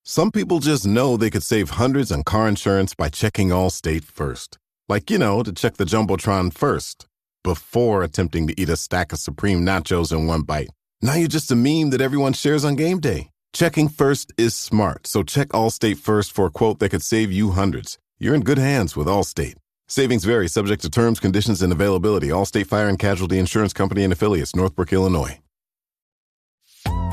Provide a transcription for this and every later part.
Some people just know they could save hundreds on car insurance by checking Allstate first. Like, to check the Jumbotron first, before attempting to eat a stack of Supreme nachos in one bite. Now you're just a meme that everyone shares on game day. Checking first is smart, so check Allstate first for a quote that could save you hundreds. You're in good hands with Allstate. Savings vary, subject to terms, conditions, and availability. Allstate Fire and Casualty Insurance Company and Affiliates, Northbrook, Illinois.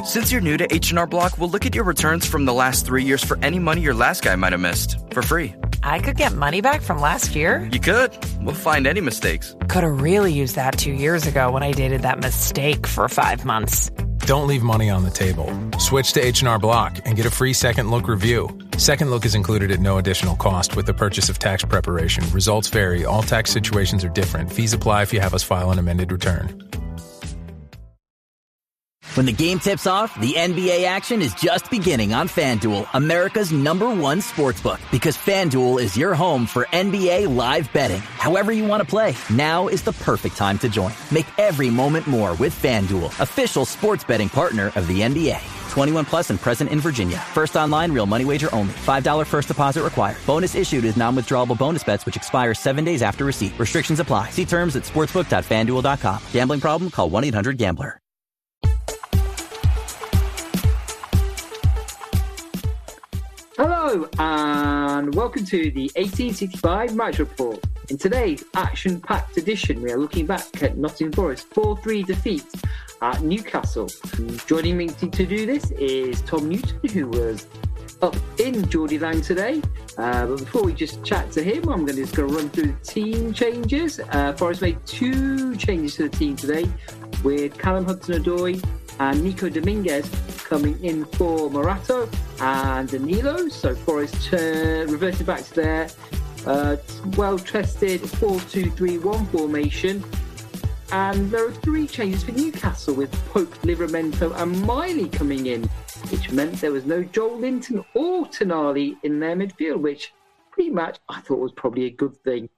Since you're new to H&R Block, we'll look at your returns from the last 3 years for any money your last guy might have missed, for free. I could get money back from last year? You could. We'll find any mistakes. Could have really used that 2 years ago when I dated that mistake for 5 months. Don't leave money on the table. Switch to H&R Block and get a free Second Look review. Second Look is included at no additional cost with the purchase of tax preparation. Results vary. All tax situations are different. Fees apply if you have us file an amended return. When the game tips off, the NBA action is just beginning on FanDuel, America's #1 sportsbook. Because FanDuel is your home for NBA live betting. However you want to play, now is the perfect time to join. Make every moment more with FanDuel, official sports betting partner of the NBA. 21 plus and present in Virginia. First online, real money wager only. $5 first deposit required. Bonus issued is non-withdrawable bonus bets which expire 7 days after receipt. Restrictions apply. See terms at sportsbook.fanduel.com. Gambling problem? Call 1-800-GAMBLER. Hello and welcome to the 1865 Match Report. In today's action-packed edition, we are looking back at Nottingham Forest's 4-3 defeat at Newcastle. Joining me to do this is Tom Newton, who was up in Geordie Lang today. But before we just chat to him, I'm just going to run through the team changes. Forest made 2 changes to the team today, with Callum Hudson-Odoi and Nico Dominguez coming in for Morato and Danilo. So Forest reverted back to their well-tested 4-2-3-1 formation. And there are 3 changes for Newcastle, with Pope, Livramento and Miley coming in, which meant there was no Joel Linton or Tonali in their midfield, which pretty much I thought was probably a good thing.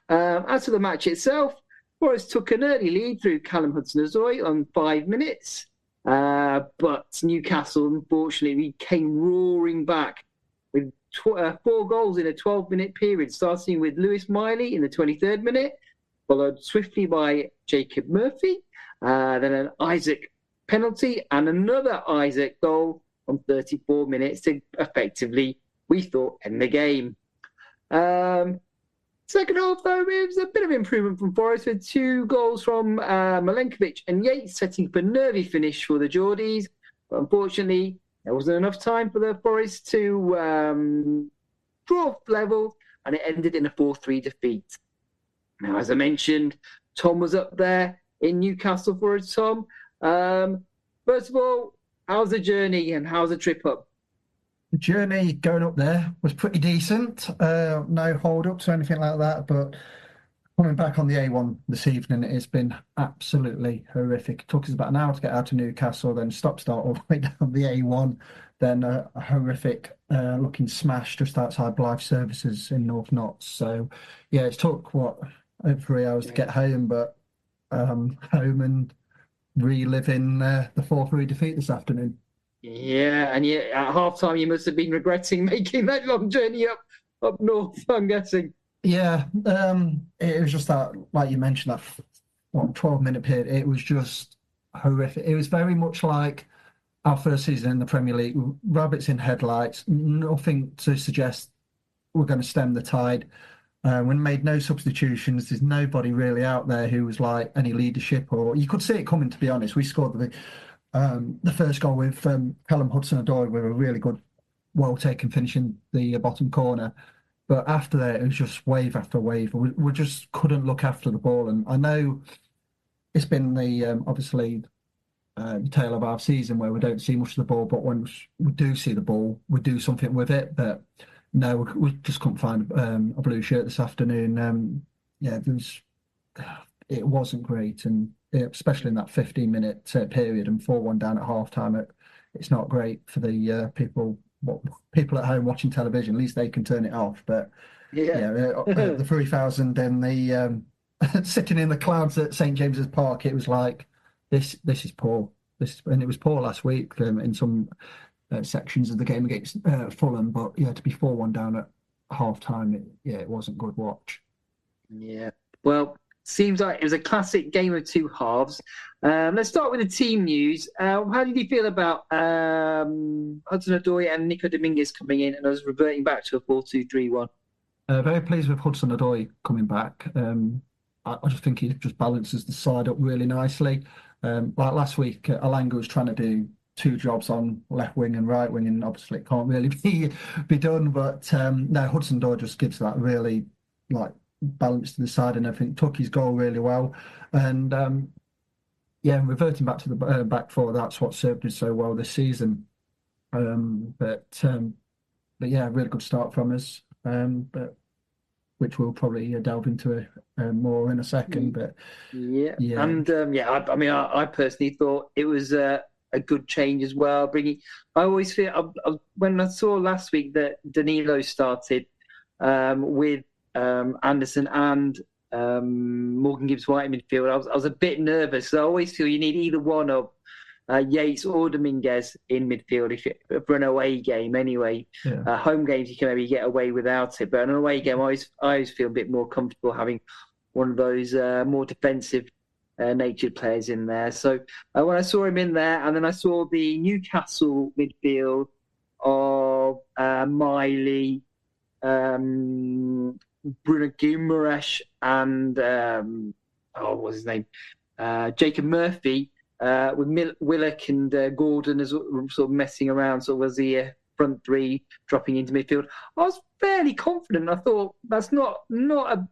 As for the match itself, Forest took an early lead through Callum Hudson-Odoi on 5 minutes, but Newcastle, unfortunately, came roaring back with 4 goals in a 12-minute period, starting with Lewis Miley in the 23rd minute, followed swiftly by Jacob Murphy, then an Isaac penalty and another Isaac goal on 34 minutes to effectively, we thought, end the game. Second half, though, it was a bit of improvement from Forest, with 2 goals from Milenković and Yates, setting up a nervy finish for the Geordies. But unfortunately, there wasn't enough time for the Forest to draw level, and it ended in a 4-3 defeat. Now, as I mentioned, Tom was up there in Newcastle for us, Tom. First of all, how's the journey and how's the trip up? The journey going up there was pretty decent. No hold-ups or anything like that, but coming back on the A1 this evening, it's been absolutely horrific. It took us about an hour to get out of Newcastle, then stop-start all the way down the A1, then a horrific looking smash just outside Blythe Services in North Notts. So, yeah, it took, over 3 hours to get home, but home and reliving the 4-3 defeat this afternoon. Yeah, and at half-time you must have been regretting making that long journey up north, I'm guessing. Yeah, it was just that, like you mentioned, that 12-minute period, it was just horrific. It was very much like our first season in the Premier League, rabbits in headlights, nothing to suggest we're going to stem the tide. We made no substitutions. There's nobody really out there who was like any leadership, or you could see it coming, to be honest. We scored the first goal with Callum Hudson-Odoi with a really good, well-taken finish in the bottom corner. But after that, it was just wave after wave. We just couldn't look after the ball. And I know it's been obviously the tale of our season where we don't see much of the ball, but when we do see the ball, we do something with it. But no, we just couldn't find a blue shirt this afternoon. It wasn't great. And especially in that 15-minute period and 4-1 down at half-time, it's not great for the people at home watching television. At least they can turn it off. But the 3,000 and the sitting in the clouds at St James's Park, it was like, this is poor. And it was poor last week in some sections of the game against Fulham. But yeah, to be 4-1 down at half time, it wasn't good watch. Yeah. Well, seems like it was a classic game of two halves. Let's start with the team news. How did you feel about Hudson-Odoi and Nico Dominguez coming in and us reverting back to a 4-2-3-1? Very pleased with Hudson-Odoi coming back. I just think he just balances the side up really nicely. Like last week, Alanga was trying to do two jobs on left wing and right wing, and obviously it can't really be done. But no, Hudson-Odoi just gives that really balance to the side and everything. Took his goal really well, and reverting back to the back four, that's what served us so well this season. But yeah, really good start from us. But which we'll probably delve into more in a second. But yeah. And I personally thought it was a good change as well. I always feel when I saw last week that Danilo started with Anderson and Morgan Gibbs-White in midfield, I was a bit nervous because I always feel you need either one of Yates or Dominguez in midfield for an away game anyway. Yeah. Home games you can maybe get away without it, but an away game I always feel a bit more comfortable having one of those more defensive natured players in there. So when I saw him in there, and then I saw the Newcastle midfield of Miley, Bruno Guimaraes and what's his name? Jacob Murphy, with Willock and Gordon as sort of messing around, sort of as the front three dropping into midfield. I was fairly confident. I thought that's not that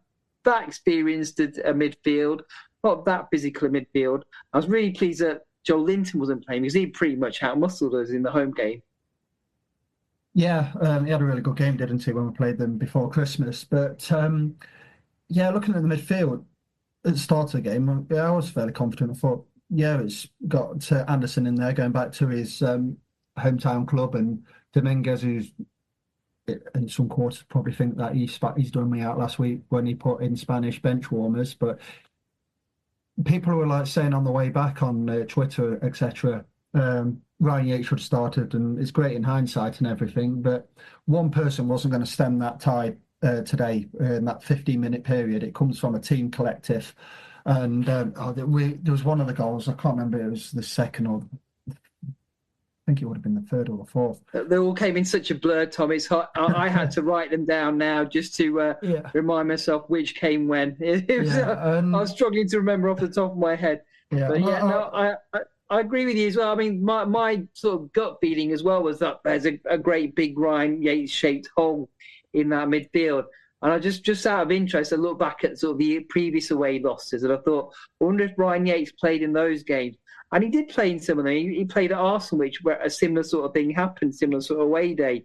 experienced at a midfield, not that physical a midfield. I was really pleased that Joel Linton wasn't playing because he pretty much out-muscled us in the home game. Yeah, he had a really good game, didn't he, when we played them before Christmas? But yeah, looking at the midfield at the start of the game, I was fairly confident. I thought, yeah, it's got Anderson in there going back to his hometown club, and Dominguez, who's in some quarters probably think that he's done me out last week when he put in Spanish bench warmers. But people were saying on the way back on Twitter, etc., Ryan Yates should have started, and it's great in hindsight and everything, but one person wasn't going to stem that tide today in that 15-minute period. It comes from a team collective. And there was one of the goals, I can't remember, it was the second or I think it would have been the third or the fourth. They all came in such a blur, Tom. It's hard. I had to write them down now just to remind myself which came when. I was struggling to remember off the top of my head. Yeah, but I agree with you as well. I mean, my sort of gut feeling as well was that there's a great big Ryan Yates-shaped hole in that midfield. And I just out of interest, I looked back at sort of the previous away losses, and I thought, I wonder if Ryan Yates played in those games. And he did play in some of them. He played at Arsenal, where a similar sort of thing happened, similar sort of away day.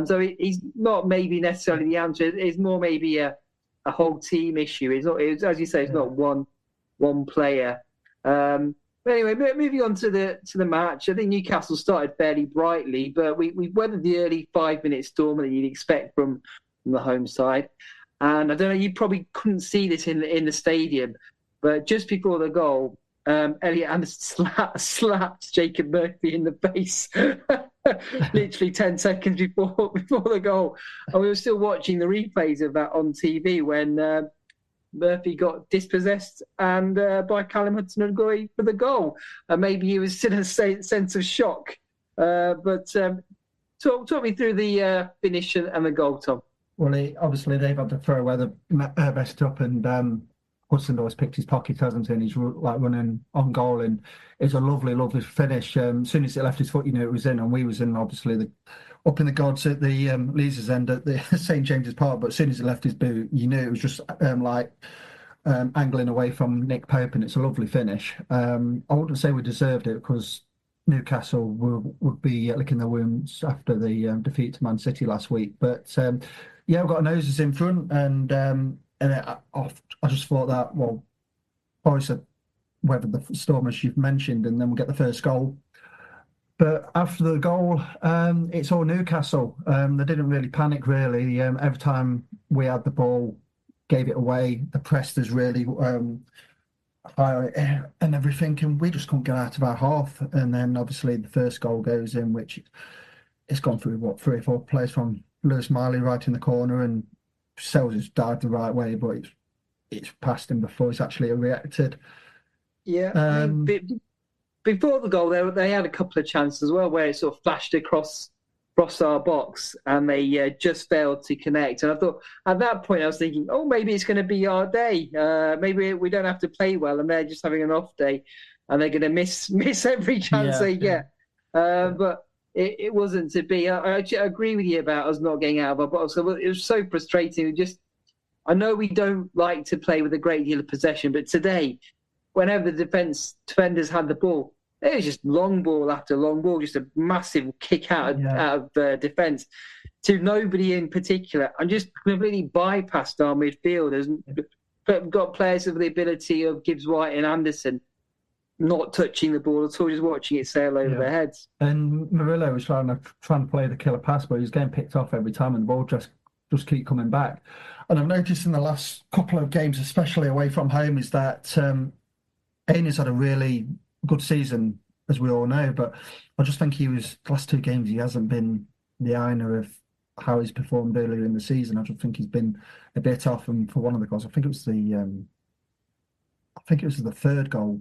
So he's not maybe necessarily the answer. It's more maybe a whole team issue. As you say, it's not one player. But anyway, moving on to the match. I think Newcastle started fairly brightly, but we weathered the early 5-minute storm that you'd expect from the home side. And I don't know, you probably couldn't see this in the stadium, but just before the goal, Elliot Anderson slapped Jacob Murphy in the face literally 10 seconds before the goal. And we were still watching the replays of that on TV when Murphy got dispossessed and by Callum Hudson-Odoi for the goal. Maybe he was still in a sense of shock. But talk me through the finish and the goal, Tom. Well, obviously they've had to throw away the vest up, and Hudson-Odoi's picked his pocket, hasn't he? And he's running on goal, and it's a lovely, lovely finish. As soon as it left his foot, you knew it was in, and we was in, obviously, up in the gods at the Leazes end at the St James's Park. But as soon as it left his boot, you knew it was just angling away from Nick Pope, and it's a lovely finish. I wouldn't say we deserved it because Newcastle would be licking their wounds after the defeat to Man City last week. But yeah, we've got noses in front, and I just thought that, well, Boris had weathered the storm as you've mentioned, and then we'll get the first goal. But after the goal, it's all Newcastle. They didn't really panic, really. Every time we had the ball, gave it away. The press is really high and everything, and we just couldn't get out of our half. And then obviously the first goal goes in, which it's gone through, 3 or 4 players from Lewis Miley right in the corner, and Sells has dived the right way, but it's passed him before it's actually reacted. Yeah, I mean, before the goal, they had a couple of chances as well where it sort of flashed across our box and they just failed to connect. And I thought at that point I was thinking, oh, maybe it's going to be our day. Maybe we don't have to play well and they're just having an off day and they're going to miss every chance they get. But it wasn't to be. I agree with you about us not getting out of our box. So it was so frustrating. I know we don't like to play with a great deal of possession, but today, whenever the defenders had the ball, it was just long ball after long ball, just a massive kick out of defence to nobody in particular, and just completely bypassed our midfielders. Got players with the ability of Gibbs White and Anderson not touching the ball at all, just watching it sail over their heads. And Murillo was trying to play the killer pass, but he was getting picked off every time, and the ball just keep coming back. And I've noticed in the last couple of games, especially away from home, is that Aina's had a really good season, as we all know, but I just think the last 2 games, he hasn't been the Aina of how he's performed earlier in the season. I just think he's been a bit off, and for one of the goals, I think it was the 3rd goal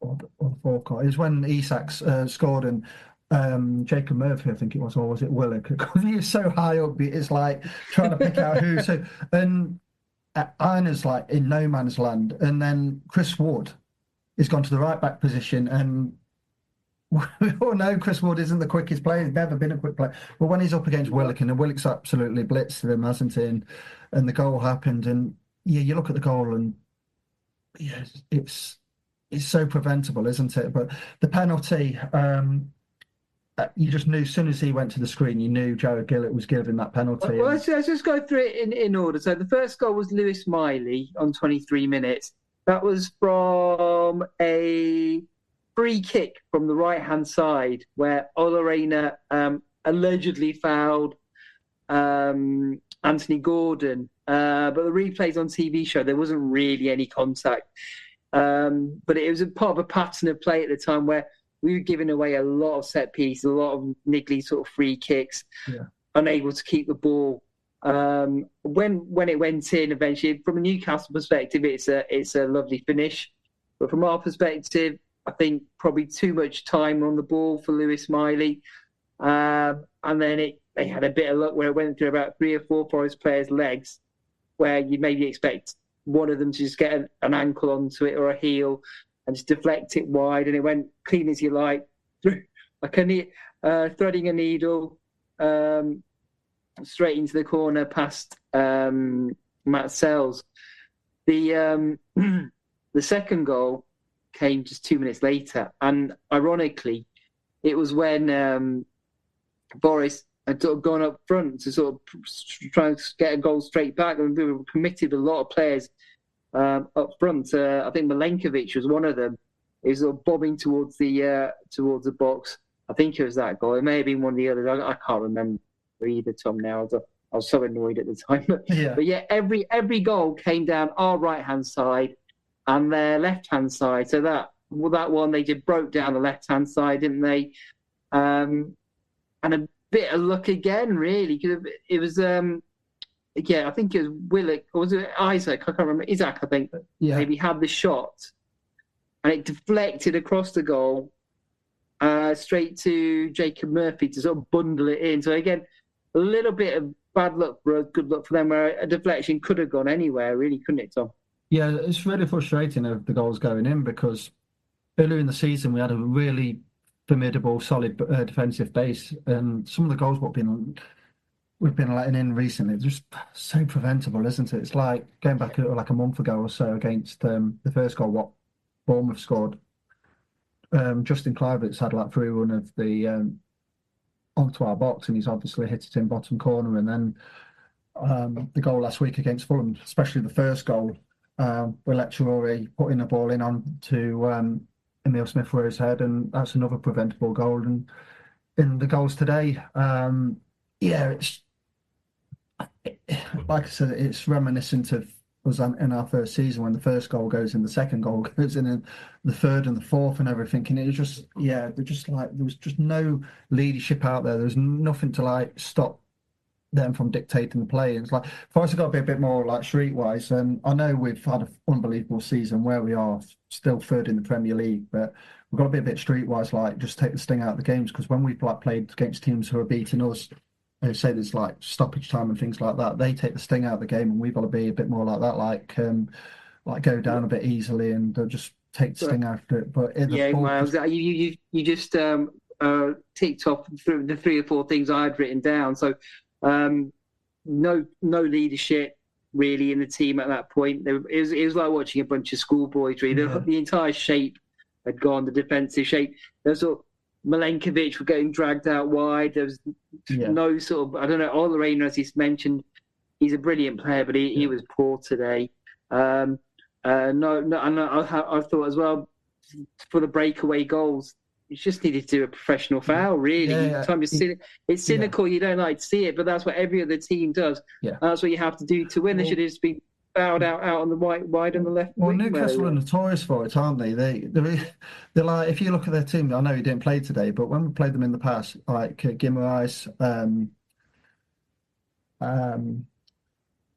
or the 4th goal. It was when Isak's scored and Jacob Murphy, I think it was, or was it Willock? Because he is so high up, it's like trying to pick out who. So, and Aina's like in no man's land, and then Chris Wood has gone to the right back position, and we all know Chris Wood isn't the quickest player. He's never been a quick player. But when he's up against Willock, and Willock's absolutely blitzed him, hasn't he? And the goal happened, and you look at the goal, and it's so preventable, isn't it? But the penalty, you just knew as soon as he went to the screen, you knew Jared Gillett was giving that penalty. Well, let's just go through it in order. So the first goal was Lewis Miley on 23 minutes. That was from a free kick from the right-hand side where Ola Reina allegedly fouled Anthony Gordon. But the replays on TV show there wasn't really any contact. But it was a part of a pattern of play at the time where we were giving away a lot of set pieces, a lot of niggly sort of free kicks, unable to keep the ball. When it went in eventually, from a Newcastle perspective, it's a lovely finish. But from our perspective, I think probably too much time on the ball for Lewis Miley. And then they had a bit of luck where it went through about 3 or 4 Forest players' legs, where you maybe expect one of them to just get an ankle onto it or a heel and just deflect it wide, and it went clean as you like, through like threading a needle straight into the corner past Matt Sells. The second goal came just 2 minutes later, and ironically, it was when Boris had sort of gone up front to sort of try and get a goal straight back, and we were committed a lot of players up front. I think Milenković was one of them. He was sort of bobbing towards the box. I think it was that goal. It may have been one of the others. I can't remember either, Tom, now. I was so annoyed at the time. But yeah, every goal came down our right-hand side and their left-hand side. So that one, they just broke down the left-hand side, didn't they? And a bit of luck again, really. It was... I think it was Willock, or was it Isaac? I can't remember. Isaac, I think. Maybe had the shot, and it deflected across the goal, straight to Jacob Murphy to sort of bundle it in. So again, a little bit of bad luck for us, good luck for them, where a deflection could have gone anywhere, really, couldn't it, Tom? Yeah, it's really frustrating of the goals going in, because earlier in the season we had a really formidable, solid defensive base, and some of the goals we've been letting in recently, it's just so preventable, isn't it? It's like going back like a month ago or so against the first goal, what Bournemouth scored. Justin Kluivert's had like through one of the onto our box, and he's obviously hit it in bottom corner. And then the goal last week against Fulham, especially the first goal, with Lectuori putting the ball in on to Emile Smith-Rowe's head, and that's another preventable goal. And in the goals today, it's like I said, it's reminiscent of was in our first season when the first goal goes in, the second goal goes in, and the third and the fourth and everything. And it was just, there was just no leadership out there. There was nothing to like stop them from dictating the play. It's like for us, it's got to be a bit more like streetwise. And I know we've had an unbelievable season where we are still third in the Premier League, but we've got to be a bit streetwise, like just take the sting out of the games, because when we've like played against teams who are beating us, who say there's like stoppage time and things like that, they take the sting out of the game, and we've got to be a bit more like that, like go down a bit easily and just take the sting after it. But Miles, you just ticked off the 3 or 4 things I had written down. So no leadership really in the team at that point. It was like watching a bunch of schoolboys. Really, the entire shape had gone. The defensive shape. There's sort of Milenković were getting dragged out wide. There was no sort of, I don't know, Olarena, as he's mentioned, he's a brilliant player, but he was poor today. And I thought as well, for the breakaway goals, you just needed to do a professional foul, really. It's cynical, you don't like to see it, but that's what every other team does. That's what you have to do to win. They should have just been fouled out on the wide on the left. Well, Newcastle are notorious for it, aren't they? They're like, if you look at their team, I know he didn't play today, but when we played them in the past, like Guimaraes,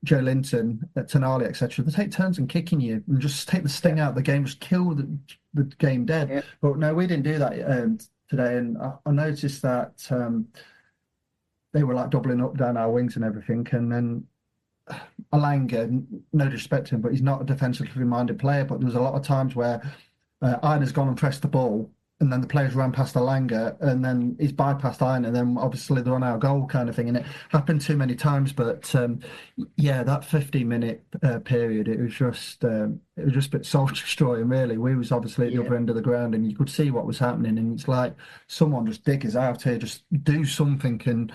Joe Linton, Tonali, etc., they take turns in kicking you and just take the sting out of the game, just kill the game dead. But no, we didn't do that today, and I noticed that they were like doubling up down our wings and everything, and then Alanga, no disrespect to him, but he's not a defensively minded player. But there was a lot of times where Iron's gone and pressed the ball, and then the players ran past Alanga, and then he's bypassed Iron, and then obviously they're on our goal kind of thing. And it happened too many times. But that 15-minute period, it was just a bit soul destroying. Really, we was obviously at the other end of the ground, and you could see what was happening. And it's like someone just dig us out here, just do something. And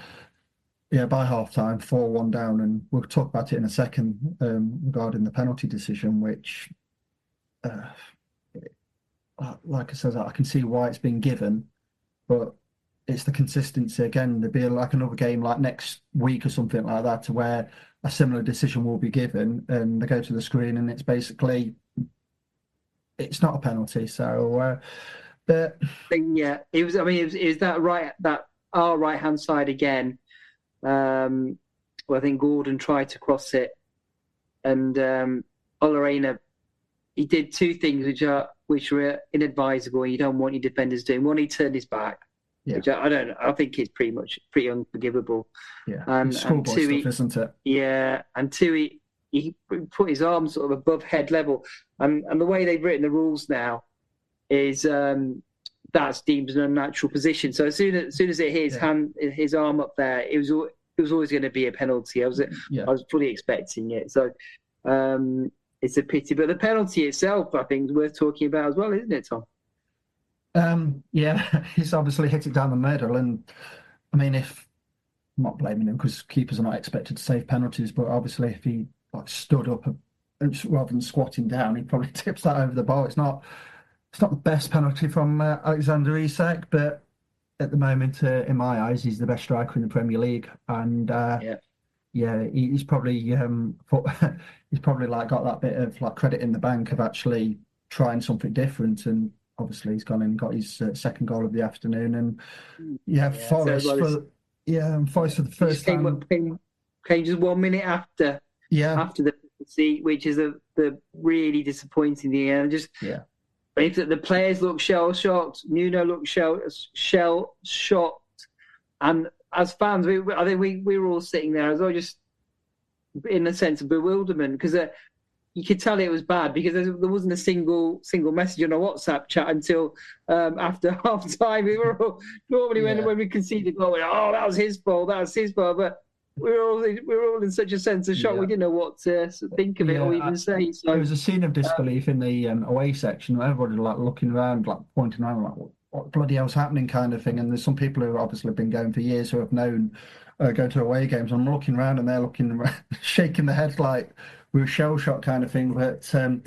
by half-time, 4-1 down, and we'll talk about it in a second regarding the penalty decision, which, like I said, I can see why it's been given, but it's the consistency. Again, there'll be like another game like next week or something like that, to where a similar decision will be given, and they go to the screen, and it's basically, it's not a penalty. So, but it was. I mean, it was that our right-hand side again. Well, I think Gordon tried to cross it, and Olarena, he did 2 things which were inadvisable, and you don't want your defenders doing. One, he turned his back, which I don't know. I think it's pretty unforgivable. And 2, stuff, isn't it? And 2, he put his arms sort of above head level, and the way they've written the rules now is that's deemed an unnatural position. So as soon as it hit his arm up there, it was always going to be a penalty. I was fully expecting it. So it's a pity, but the penalty itself, I think, is worth talking about as well, isn't it, Tom? He's obviously hit it down the middle, and I mean, I'm not blaming him, because keepers are not expected to save penalties, but obviously if he stood up rather than squatting down, he probably tips that over the bar. It's not the best penalty from Alexander Isak, but at the moment, in my eyes, he's the best striker in the Premier League, and he's probably he's probably like got that bit of like credit in the bank of actually trying something different, and obviously he's gone and got his second goal of the afternoon, and Forest for the first time came just 1 minute after the penalty, which is the really disappointing thing, and just. If the players look shell-shocked, Nuno looked shell-shocked, and as fans, I think we were all sitting there as well, just in a sense of bewilderment, because you could tell it was bad, because there wasn't a single message on a WhatsApp chat until after half time. We were all, normally when we conceded, that was his fault, but we were all in such a sense of shock. We didn't know what to think of it or even say. So there was a scene of disbelief in the away section. Everybody like looking around, like pointing around, like what bloody hell's happening, kind of thing. And there's some people who have obviously been going for years who have known going to away games. I'm looking around, and they're looking around, shaking their heads like we were shell shocked, kind of thing. But I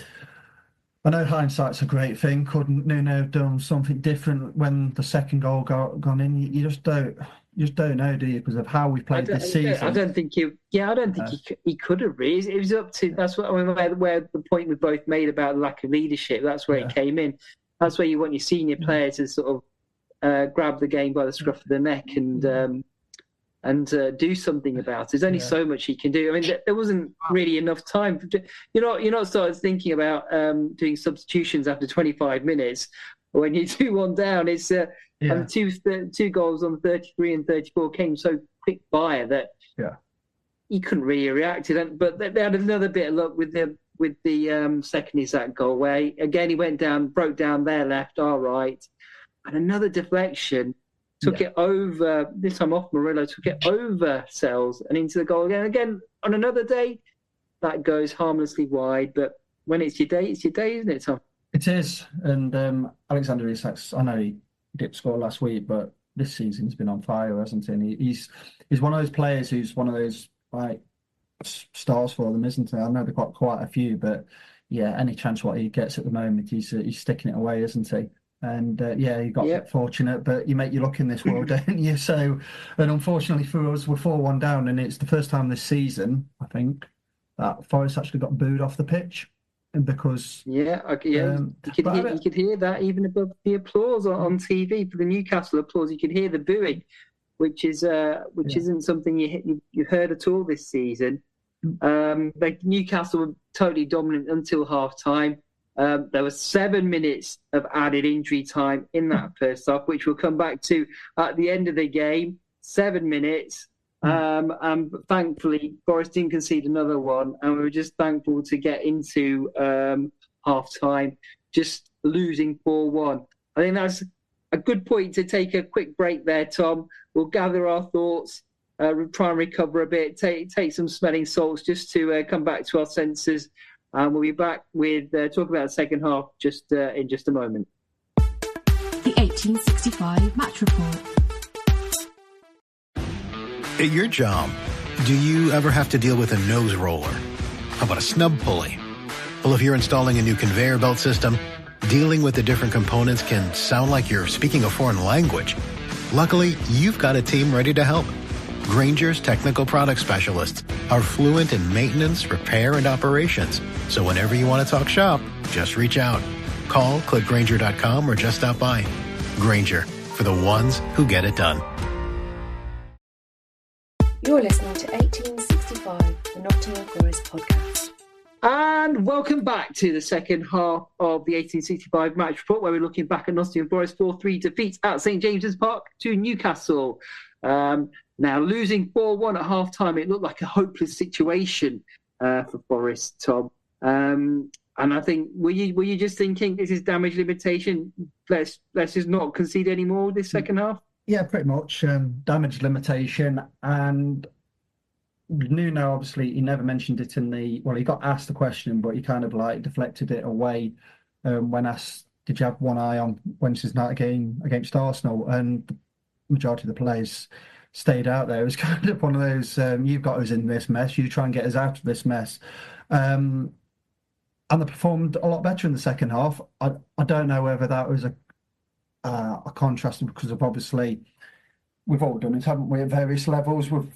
know hindsight's a great thing. Couldn't Nuno have done something different when the second goal gone in? You just don't. You just don't know, do you? Because of how we played this season. I don't think he could have really. It was up to, that's what I mean, where the point we both made about the lack of leadership. That's where it came in. That's where you want your senior player to sort of grab the game by the scruff of the neck and do something about it. There's only so much he can do. I mean, there wasn't really enough time. You're not started thinking about doing substitutions after 25 minutes when you're 2-1 down. It's and two goals on 33 and 34 came so quick fire that he couldn't really react to them. But they had another bit of luck with the second Isak goal, where again he went down, broke down their left, our right, and another deflection. Took it over, this time off Murillo, took it over Sells and into the goal again. Again, on another day, that goes harmlessly wide. But when it's your day, isn't it, Tom? It is. And Alexander Isak, I know he didn't score last week, but this season's been on fire, hasn't he? And he's one of those players who's one of those like stars for them, isn't he? I know they've got quite a few, but yeah, any chance what he gets at the moment, he's sticking it away, isn't he? And he got fortunate, but you make your luck in this world, don't you? So, and unfortunately for us, we're 4-1 down, and it's the first time this season, I think, that Forest actually got booed off the pitch, and because you could hear that even above the applause on TV for the Newcastle applause. You could hear the booing, which isn't something you've heard at all this season. Newcastle were totally dominant until half time. There was 7 minutes of added injury time in that first half, which we'll come back to at the end of the game. 7 minutes. And thankfully, Forest didn't concede another one. And we were just thankful to get into half-time, just losing 4-1. I think that's a good point to take a quick break there, Tom. We'll gather our thoughts, try and recover a bit, take some smelling salts just to come back to our senses. And we'll be back with talk about the second half in just a moment. The 1865 Match Report. At your job, do you ever have to deal with a nose roller? How about a snub pulley? Well, if you're installing a new conveyor belt system, dealing with the different components can sound like you're speaking a foreign language. Luckily, you've got a team ready to help. Grainger's technical product specialists are fluent in maintenance, repair, and operations. So whenever you want to talk shop, just reach out. Call, click Grainger.com, or just stop by. Grainger, for the ones who get it done. You're listening to 1865, the Nottingham Forest podcast. And welcome back to the second half of the 1865 Match Report, where we're looking back at Nottingham Forest 4-3 defeat at St James's Park to Newcastle. Now, losing 4-1 at half-time, it looked like a hopeless situation for Forest, Tom. And I think, were you just thinking, this is damage limitation, let's just not concede anymore this second half? Yeah, pretty much. Damage limitation. And Nuno, obviously, he never mentioned it he got asked the question, but he kind of like deflected it away when asked, did you have one eye on Wednesday's night game against Arsenal? And the majority of the players stayed out there. It was kind of one of those, you've got us in this mess, you try and get us out of this mess. And they performed a lot better in the second half. I don't know whether that was a contrast, because of obviously we've all done it, haven't we, at various levels with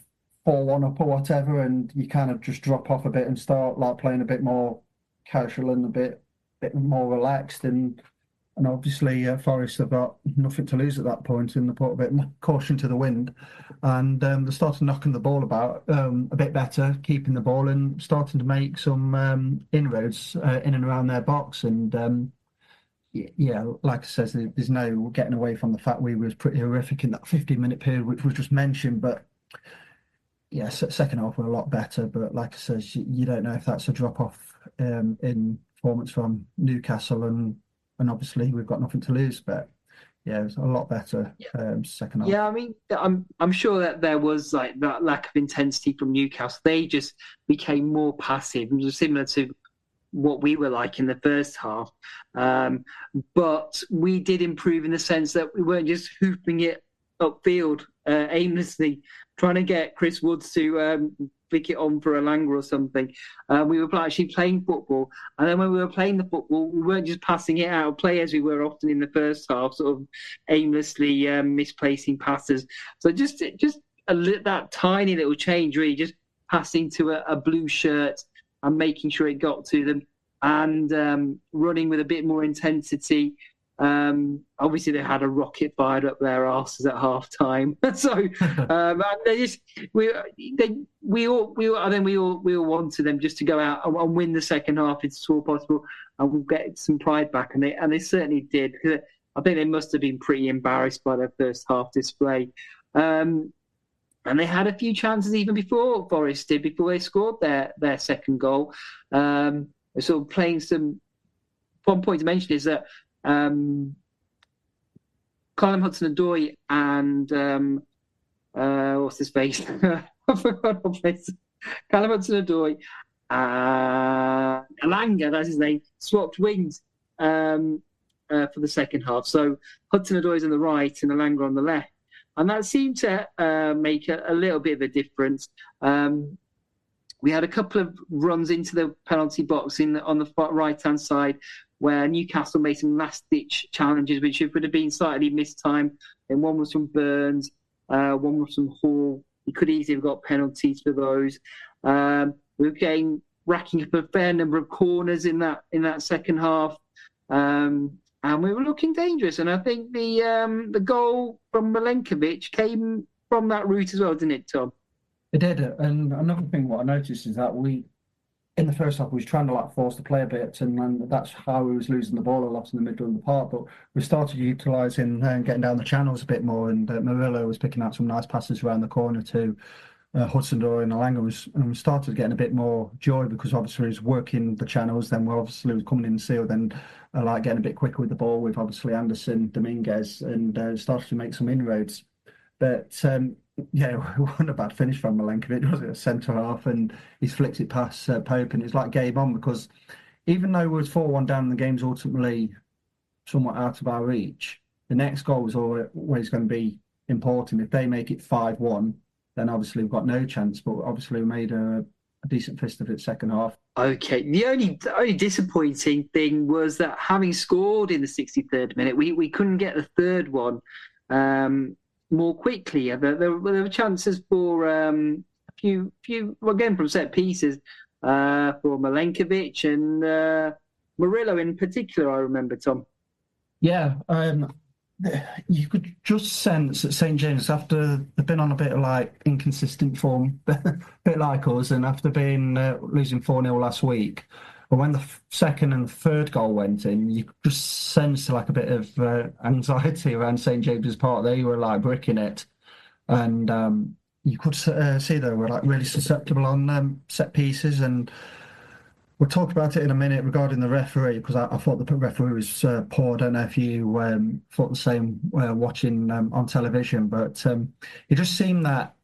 4-1 up or whatever, and you kind of just drop off a bit and start like playing a bit more casual and a bit more relaxed, and obviously Forest have got nothing to lose at that point, and they put a bit more caution to the wind, and they started knocking the ball about a bit better, keeping the ball and starting to make some inroads in and around their box. And like I said, there's no getting away from the fact we was pretty horrific in that 15-minute period, which was just mentioned. But yeah, second half were a lot better. But like I said, you don't know if that's a drop-off in performance from Newcastle, and obviously we've got nothing to lose. But yeah, it was a lot better second half. Yeah, I mean, I'm sure that there was like that lack of intensity from Newcastle. They just became more passive, similar to what we were like in the first half. But we did improve in the sense that we weren't just hooping it upfield aimlessly, trying to get Chris Woods to flick it on for a Langer or something. We were actually playing football. And then when we were playing the football, we weren't just passing it out of play as we were often in the first half, sort of aimlessly misplacing passes. So just that tiny little change, really, just passing to a blue shirt and making sure it got to them, and running with a bit more intensity. Obviously, they had a rocket fired up their arses at half time. So we all wanted them just to go out and win the second half if it's all possible, and we'll get some pride back. And they certainly did. I think they must have been pretty embarrassed by their first half display. And they had a few chances even before Forest did, before they scored their second goal. They're sort of playing some. One point to mention is that Callum Hudson-Odoi and what's his face? I forgot what place. Callum Hudson-Odoi and Elanga, that's his name, swapped wings for the second half. So Hudson-Odoi's on the right and Elanga on the left. And that seemed to make a little bit of a difference. We had a couple of runs into the penalty box on the right-hand side where Newcastle made some last-ditch challenges, which would have been slightly mistimed. And one was from Burns, one was from Hall. He could easily have got penalties for those. We were racking up a fair number of corners in that second half. And we were looking dangerous. And I think the goal from Milenković came from that route as well, didn't it, Tom? It did. And another thing what I noticed is that in the first half, we was trying to force the play a bit, and that's how we was losing the ball a lot in the middle of the park. But we started utilising and getting down the channels a bit more, and Murillo was picking out some nice passes around the corner to Hudson-Odoi and Elanga, and we started getting a bit more joy because obviously he was working the channels. Then we obviously coming in the seal, then getting a bit quicker with the ball with obviously Anderson, Dominguez, and started to make some inroads. But it wasn't a bad finish from Milenković, was it? A centre half, and he's flicked it past Pope, and it's like game on, because even though we was 4-1 down and the game's ultimately somewhat out of our reach, the next goal was always going to be important. If they make it 5-1, then obviously we've got no chance, but obviously we made a decent fist of it second half. Okay, the only disappointing thing was that having scored in the 63rd minute, we couldn't get the third one more quickly. There were chances for a few again from set pieces for Milenković and Murillo in particular, I remember, Tom. Yeah, you could just sense that St James, after they've been on a bit of inconsistent form, a bit like us, and after being losing 4-0 last week, but when the second and third goal went in, you could just sense a bit of anxiety around St James's Park. They were bricking it, and you could see they were really susceptible on set pieces. And we'll talk about it in a minute regarding the referee, because I thought the referee was poor. I don't know if you thought the same watching on television, but it just seemed that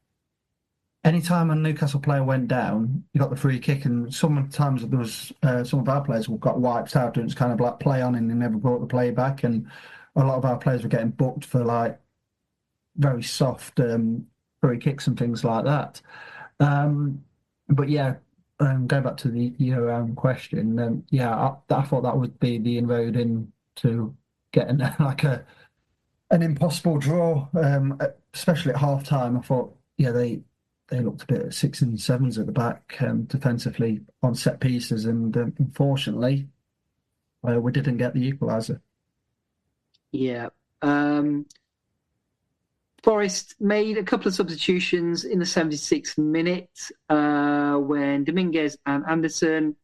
any time a Newcastle player went down, you got the free kick, and sometimes there was some of our players who got wiped out, and it's kind of play on, and they never brought the play back, and a lot of our players were getting booked for very soft free kicks and things like that. But yeah. Going back to the year-round question, I thought that would be the inroad into getting an impossible draw, especially at half-time. I thought, they looked a bit at 6 and 7s at the back defensively on set pieces, and unfortunately, we didn't get the equaliser. Yeah. Forest made a couple of substitutions in the 76th minute when Dominguez and Anderson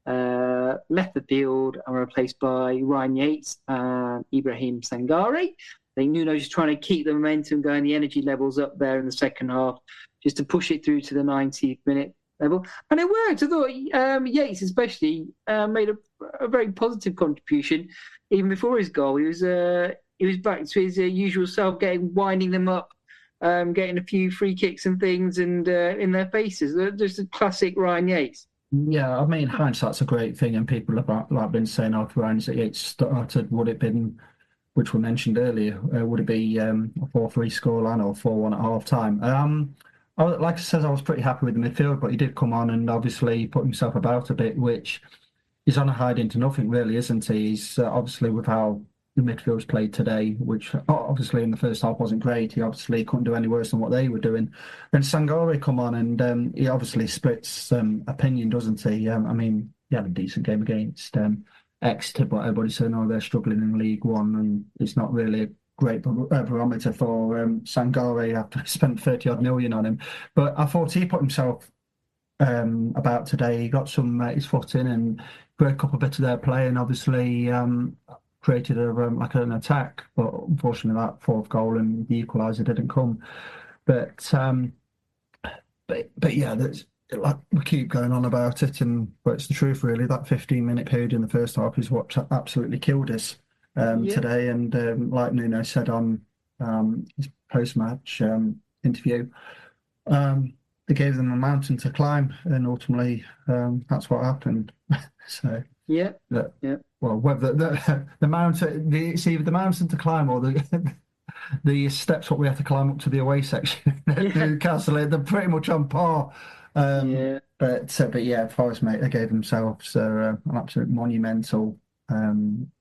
left the field and were replaced by Ryan Yates and Ibrahim Sangare. I think Nuno's just trying to keep the momentum going, the energy levels up there in the second half, just to push it through to the 90th minute level. And it worked. I thought Yates especially made a very positive contribution. Even before his goal, he was back to his usual self, winding them up, getting a few free kicks and things, and in their faces. Just a classic Ryan Yates. Yeah, I mean, hindsight's a great thing, and people have been saying after Ryan Yates started, would it been, which we mentioned earlier, would it be a 4-3 scoreline or 4-1 at half time? like I said, I was pretty happy with the midfield, but he did come on and obviously put himself about a bit, which is on a hide into nothing, really, isn't he? He's obviously with how the midfield's played today, which obviously in the first half wasn't great. He obviously couldn't do any worse than what they were doing. Then Sangare come on and he obviously splits opinion, doesn't he? I mean, he had a decent game against Exeter, but everybody's saying, oh, they're struggling in League One, and it's not really a great barometer for Sangare after he spent 30-odd million on him. But I thought he put himself about today. He got some his foot in and broke up a bit of their play, and obviously created like an attack. But unfortunately, that fourth goal and the equaliser didn't come. But yeah, that's, like, we keep going on about it, but it's the truth, really. That 15-minute period in the first half is what absolutely killed us today. And like Nuno said on his post-match interview, they gave them a mountain to climb, and ultimately that's what happened. So well, whether the mountain, it's either the mountain to climb or the steps what we have to climb up to the away section at Newcastle. They're pretty much on par. But yeah, Forest, mate, they gave themselves an absolute monumental climb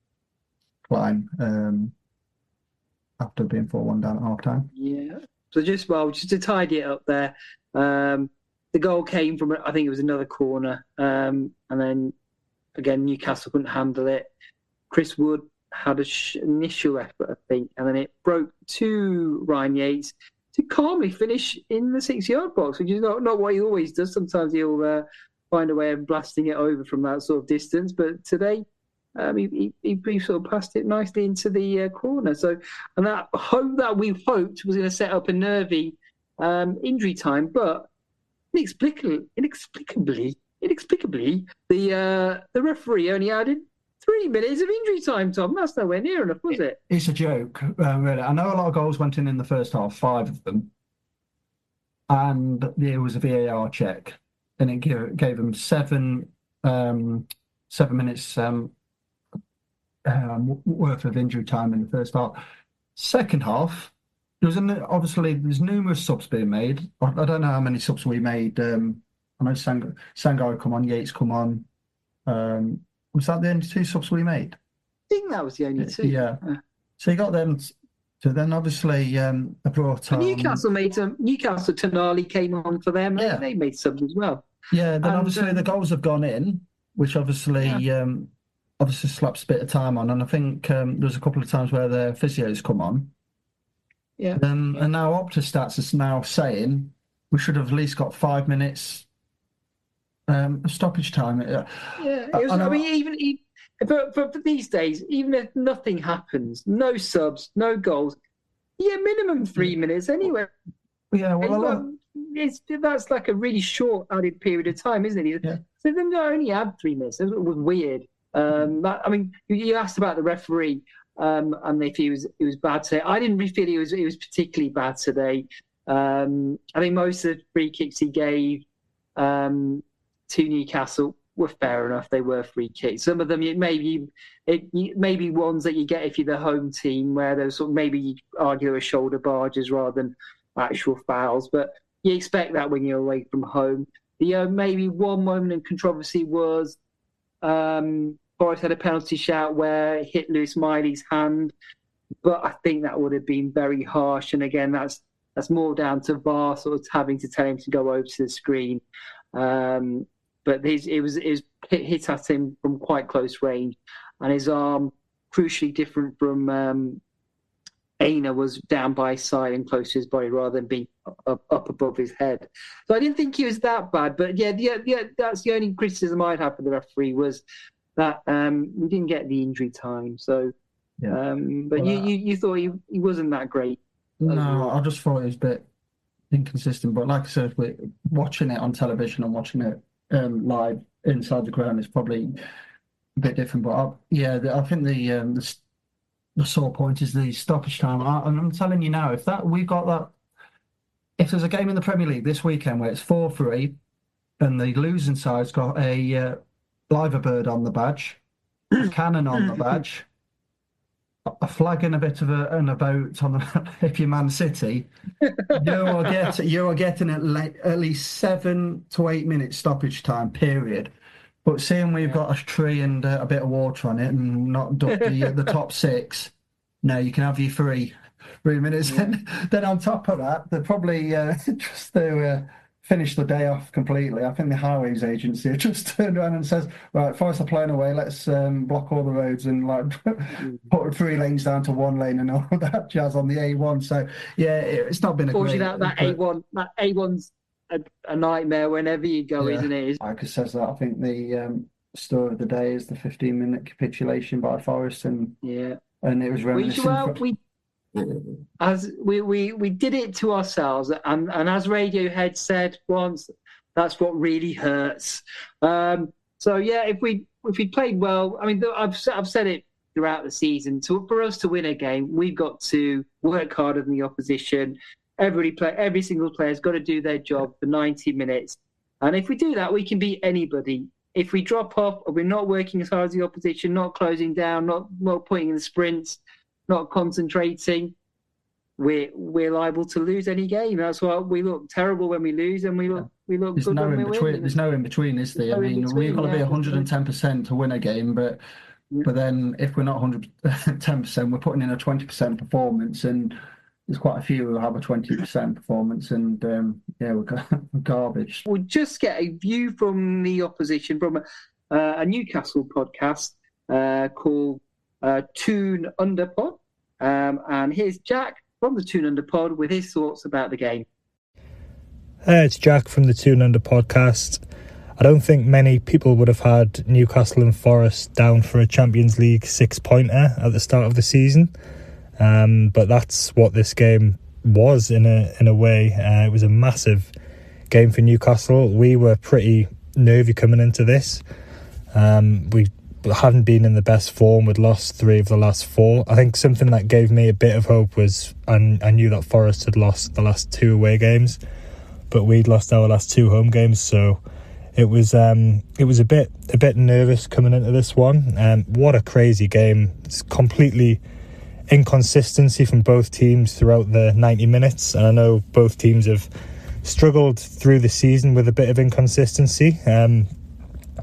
after being 4-1 down at half time. Yeah. So just to tidy it up there, the goal came from, I think it was another corner, and then again Newcastle couldn't handle it. Chris Wood had an initial effort, I think, and then it broke to Ryan Yates to calmly finish in the 6-yard box, which is not what he always does. Sometimes he'll find a way of blasting it over from that sort of distance, but today he sort of passed it nicely into the corner. So, and that we hoped was going to set up a nervy injury time, but inexplicably, the referee only added 3 minutes of injury time, Tom. That's nowhere near enough, was it? It's a joke, really. I know a lot of goals went in the first half, 5 of them, and there was a VAR check, and it gave them 7 minutes worth of injury time in the first half. Second half, there's numerous subs being made. I don't know how many subs we made. I know Sangare come on, Yates come on. Was that the only 2 subs we made? I think that was the only 2. Yeah. So you got them. So then obviously I brought on... Newcastle Tonali came on for them. Yeah. They made subs as well. Yeah, then obviously the goals have gone in, which obviously slaps a bit of time on. And I think there's a couple of times where the physios come on. Yeah. And now Optastats is now saying we should have at least got 5 minutes stoppage time. For these days, even if nothing happens, no subs, no goals, minimum 3 minutes anyway. Yeah, well, that's like a really short added period of time, isn't it? Yeah. So then they only had 3 minutes. It was weird. You asked about the referee and if he was bad today. I didn't really feel he was particularly bad today. I think most of the free kicks he gave to Newcastle were fair enough. They were free kicks. Some of them maybe ones that you get if you're the home team, where there's sort of maybe you argue as shoulder barges rather than actual fouls. But you expect that when you're away from home. The maybe one moment in controversy was Forest had a penalty shout where it hit Lewis Miley's hand, but I think that would have been very harsh. And again, that's more down to VAR sort of having to tell him to go over to the screen. But it was hit at him from quite close range, and his arm, crucially different from Aina, was down by his side and close to his body rather than being up above his head. So I didn't think he was that bad. But yeah, that's the only criticism I'd have for the referee, was that we didn't get the injury time. So, you thought he wasn't that great. No, I just thought he was a bit inconsistent. But like I said, we're watching it on television and watching it live inside the ground is probably a bit different. But I think the sore point is the stoppage time. And I'm telling you now, if there's a game in the Premier League this weekend where it's 4-3 and the losing side's got a liver bird on the badge, a cannon on the badge, a flag and a bit of an about on the, if you're Man City, you are getting at least 7 to 8 minutes stoppage time, period. But seeing we've got a tree and a bit of water on it and not duck the top six, no, you can have your 3 minutes. Yeah. Then on top of that, they're probably just to finish the day off completely. I think the highways agency have just turned around and says, right, Forest are playing away, let's block all the roads and put 3 lanes down to 1 lane and all that jazz on the A1. So yeah, it's not been a great... That A1's a nightmare whenever you go, isn't it? Like says that, I think the story of the day is the 15-minute capitulation by Forest, and it was reminiscent. We did it to ourselves, and as Radiohead said once, that's what really hurts. So yeah, if we played well, I mean, I've said it throughout the season. So for us to win a game, we've got to work harder than the opposition. Every single player's got to do their job for 90 minutes, and if we do that, we can beat anybody. If we drop off, or we're not working as hard as the opposition, not closing down, not putting in the sprints, not concentrating, we're liable to lose any game. That's why we look terrible when we lose, and we look There's good no when in we between. win. There's no in between, is there? I mean, we've got to be 110% to win a game, but then if we're not 110%, we're putting in a 20% performance, and there's quite a few who have a 20% performance, and we're garbage. We'll just get a view from the opposition from a Newcastle podcast called Toon Under Pod, and here's Jack from the Toon Under Pod with his thoughts about the game. It's Jack from the Toon Under podcast. I don't think many people would have had Newcastle and Forest down for a Champions League 6-pointer at the start of the season. But that's what this game was in a way. It was a massive game for Newcastle. We were pretty nervy coming into this. We haven't been in the best form. We'd lost 3 of the last 4. I think something that gave me a bit of hope was I knew that Forest had lost the last 2 away games, but we'd lost our last 2 home games. So it was a bit nervous coming into this one. What a crazy game! It's completely inconsistency from both teams throughout the 90 minutes, and I know both teams have struggled through the season with a bit of inconsistency,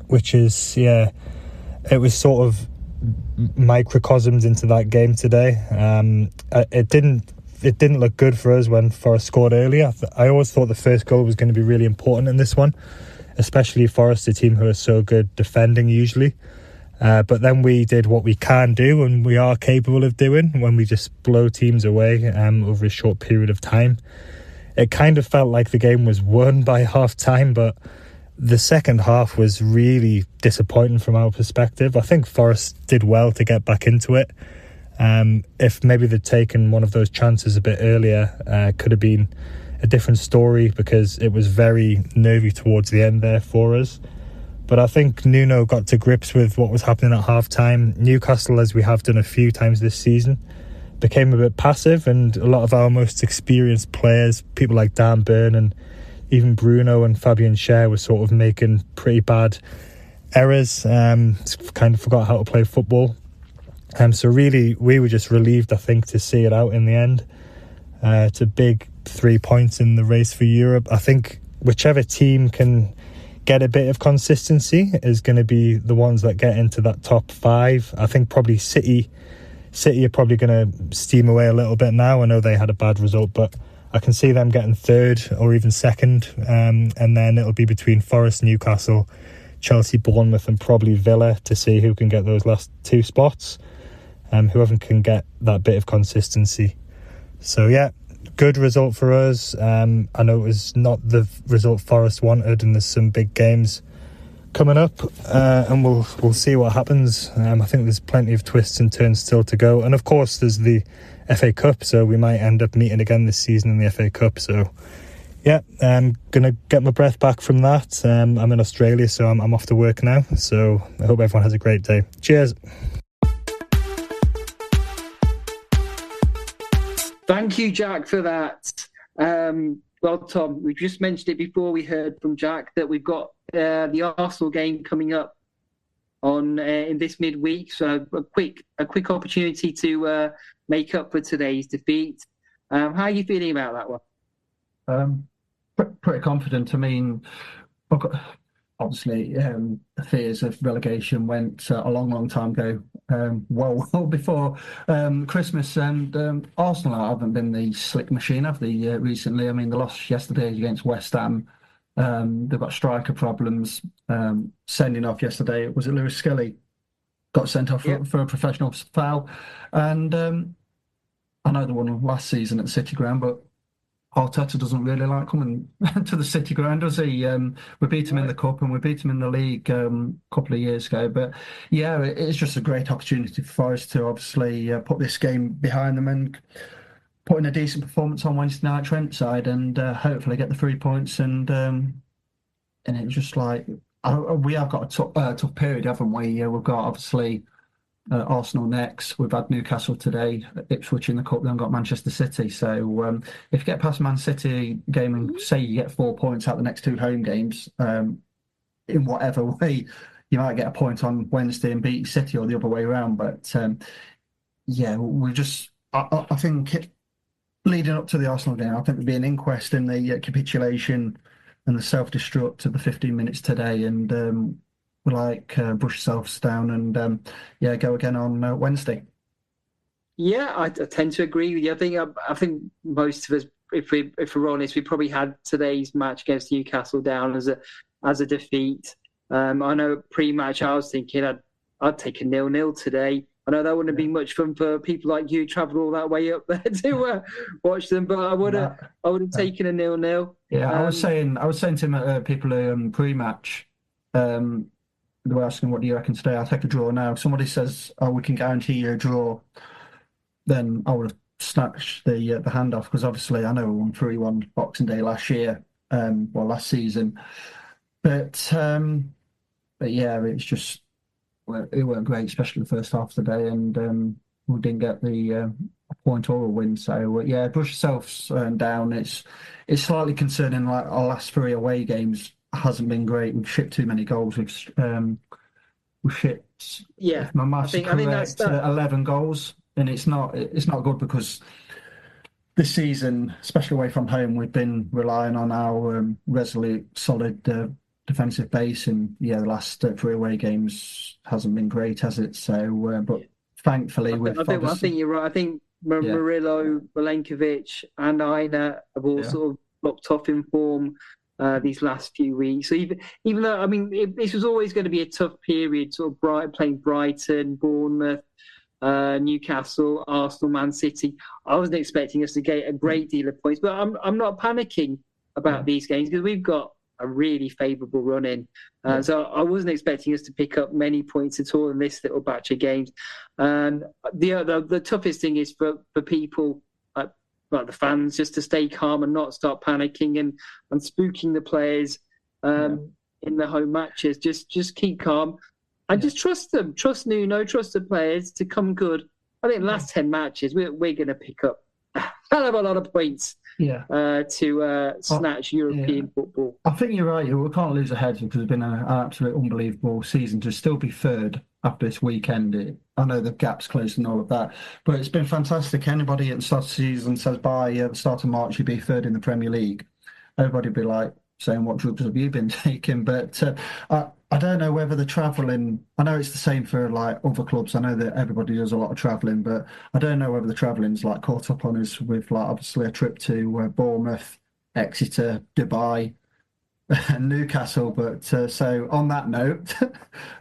which is it was sort of microcosms into that game today. It didn't look good for us when Forest scored earlier. I always thought the first goal was going to be really important in this one, especially Forest, a team who are so good defending usually. But then we did what we can do and we are capable of doing when we just blow teams away over a short period of time. It kind of felt like the game was won by half-time, but the second half was really disappointing from our perspective. I think Forest did well to get back into it. If maybe they'd taken one of those chances a bit earlier, could have been a different story, because it was very nervy towards the end there for us. But I think Nuno got to grips with what was happening at half-time. Newcastle, as we have done a few times this season, became a bit passive, and a lot of our most experienced players, people like Dan Burn and even Bruno and Fabian Schär, were sort of making pretty bad errors, kind of forgot how to play football. So really, we were just relieved, I think, to see it out in the end. It's a big 3 points in the race for Europe. I think whichever team can get a bit of consistency is going to be the ones that get into that top 5. I think probably City are probably going to steam away a little bit now. I know they had a bad result, but I can see them getting 3rd or even 2nd, and then it'll be between Forest, Newcastle, Chelsea, Bournemouth and probably Villa to see who can get those last 2 spots, whoever can get that bit of consistency. So yeah, good result for us. I know it was not the result Forest wanted, and there's some big games coming up, and we'll see what happens. I think there's plenty of twists and turns still to go, and of course there's the FA Cup, so we might end up meeting again this season in the FA Cup. So yeah, I'm gonna get my breath back from that. I'm in Australia, so I'm off to work now, so I hope everyone has a great day. Cheers. Thank you, Jack, for that. Well, Tom, we just mentioned it before we heard from Jack that we've got the Arsenal game coming up on in this midweek. So a quick opportunity to make up for today's defeat. How are you feeling about that one? Pretty confident. I mean, obviously, the fears of relegation went a long time ago, well before Christmas. And Arsenal haven't been the slick machine, have they, recently? I mean, they lost yesterday against West Ham. They've got striker problems. Sending off yesterday, was it Lewis Skelly? Got sent off for a professional foul. And I know they won last season at the City Ground, but Arteta doesn't really like coming to the City Ground, does he? We beat him in the Cup and we beat him in the League a couple of years ago. But yeah, it's just a great opportunity for Forest to obviously put this game behind them and put in a decent performance on Wednesday night Trent side and hopefully get the 3 points. And it's just like, we have got a tough period, haven't we? We've got obviously Arsenal next. We've had Newcastle today, Ipswich in the Cup, then got Manchester City. So if you get past Man City game and say you get 4 points out the next two home games, in whatever way, you might get a point on Wednesday and beat City or the other way around. But yeah, we just, I think leading up to the Arsenal game, I think there'll be an inquest in the capitulation and the self-destruct of the 15 minutes today, and brush yourselves down and go again on Wednesday. Yeah, I tend to agree with you. I think most of us, if we're honest, we probably had today's match against Newcastle down as a defeat. I know pre-match I was thinking I'd take a 0-0 today. I know that wouldn't be much fun for people like you travel all that way up there to watch them, but I would have taken a 0-0. Yeah, I was saying to people pre-match. They were asking, what do you reckon today? I'll take a draw now. If somebody says, we can guarantee you a draw, then I would have snatched the hand off, because obviously I know we won 3-1 Boxing Day last year, last season. But yeah, it's just, it weren't great, especially the first half of the day, and we didn't get the point or a win. So yeah, brush yourselves down. It's slightly concerning, like our last three away games hasn't been great. We've shipped too many goals. We've shipped, if my maths are correct, 11 goals, and it's not good, because this season, especially away from home, we've been relying on our resolute, solid defensive base, and the last three away games hasn't been great, has it? So, but thankfully, I think you're right. I think Murillo, Milenković, and Aina have all sort of locked off in form these last few weeks. So even though, I mean, this was always going to be a tough period, sort of playing Brighton, Bournemouth, Newcastle, Arsenal, Man City, I wasn't expecting us to get a great deal of points, but I'm not panicking about these games, because we've got a really favourable run in. So I wasn't expecting us to pick up many points at all in this little batch of games. And the toughest thing is for people, like the fans, just to stay calm and not start panicking and spooking the players in the home matches. Just keep calm and just trust them. Trust Nuno, trust the players to come good. I think the last 10 matches, we're going to pick up a hell of a lot of points to snatch European football. I think you're right. We can't lose our heads, because it's been an absolute unbelievable season. To still be third after this weekend, I know the gap's closed and all of that, but it's been fantastic. Anybody at the start of the season says by the start of March you'd be third in the Premier League, everybody would be like saying, what drugs have you been taking? But I don't know whether the travelling, I know it's the same for like other clubs. I know that everybody does a lot of travelling, but I don't know whether the travelling's like caught up on us with like obviously a trip to Bournemouth, Exeter, Dubai, and Newcastle. But so on that note,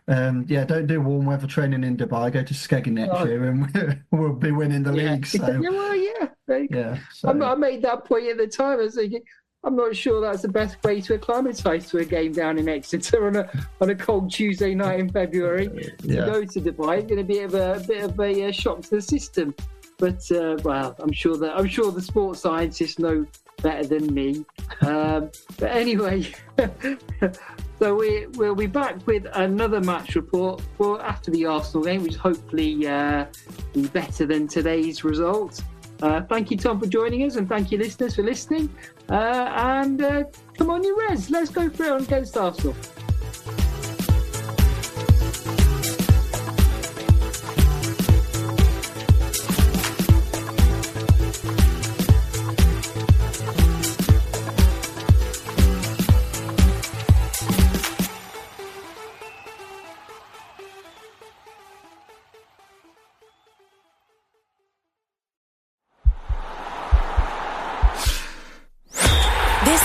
don't do warm weather training in Dubai. Go to Skeggy next year, and we'll be winning the league. So So. I made that point at the time. I was thinking, I'm not sure that's the best way to acclimatise to a game down in Exeter on a cold Tuesday night in February. To go to Dubai, it's going to be a bit of a shock to the system. But I'm sure the sports scientists know better than me. But anyway, so we'll be back with another match report for after the Arsenal game, which hopefully be better than today's result. Thank you, Tom, for joining us, and thank you, listeners, for listening. And come on, you Reds, let's go through against Arsenal.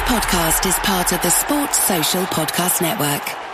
podcast is part of the Sports Social Podcast Network.